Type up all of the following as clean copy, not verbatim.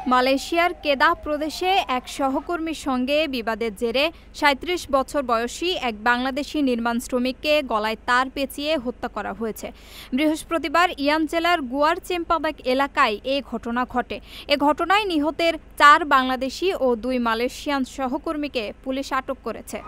মালয়েশিয়ার কেদাহ প্রদেশে এক সহকর্মীর সঙ্গে বিবাদের জেরে ৩৭ বছর বয়সী এক বাংলাদেশি নির্মাণ শ্রমিককে গলায় তার পেঁচিয়ে হত্যা করা হয়েছে। বৃহস্পতিবার ইয়ান জেলার গুয়ার চেম্পাবাক এলাকায় এ ঘটনা ঘটে। এ ঘটনায় নিহতের ৪ বাংলাদেশি ও ২ মালয়েশিয়ান সহকর্মীকে পুলিশ আটক করেছে।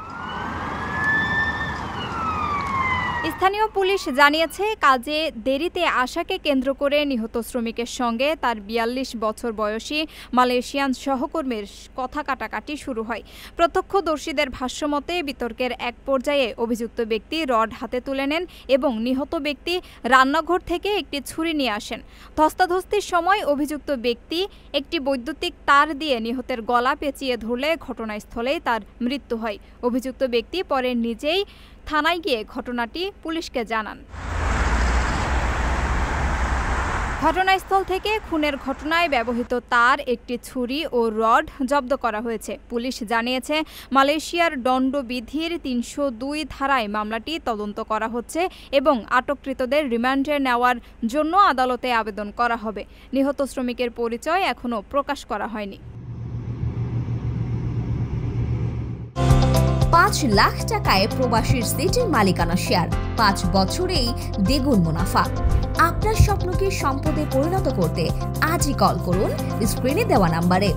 স্থানীয় পুলিশ জানিয়েছে, কাজে দেরিতে আসাকে কেন্দ্র করে নিহত শ্রমিকের সঙ্গে তার ৪২ বছর বয়সী মালয়েশিয়ান সহকর্মীর কথা কাটাকাটি শুরু হয়। প্রত্যক্ষদর্শীদের ভাষ্যমতে বিতর্কের এক পর্যায়ে অভিযুক্ত ব্যক্তি রড হাতে তুলে নেন এবং নিহত ব্যক্তি রান্নাঘর থেকে একটি ছুরি নিয়ে আসেন। ধস্তাধস্তির সময় অভিযুক্ত ব্যক্তি একটি বৈদ্যুতিক তার দিয়ে নিহতের গলা পেঁচিয়ে ধরলে ঘটনাস্থলেই তার মৃত্যু হয়। অভিযুক্ত ব্যক্তি পরে নিজেই থানায় গিয়ে ঘটনাটি পুলিশকে জানান। ঘটনাস্থল থেকে খুনের ঘটনায় ব্যবহৃত তার, একটি ছুরি ও রড জব্দ করা হয়েছে। পুলিশ জানিয়েছে, মালয়েশিয়ার দণ্ডবিধির ৩০২ ধারায় মামলাটি তদন্ত করা হচ্ছে এবং আটককৃতদের রিমান্ডে নেওয়ার জন্য আদালতে আবেদন করা হবে। নিহত শ্রমিকের পরিচয় এখনও প্রকাশ করা হয়নি। ৫ লাখ টাকায় প্রবাসীর সিটির মালিকানা শেয়ার, ৫ বছরেই দ্বিগুণ মুনাফা। আপনার স্বপ্নকে সম্পদে পরিণত করতে আজই কল করুন স্ক্রিনে দেওয়া নাম্বারে।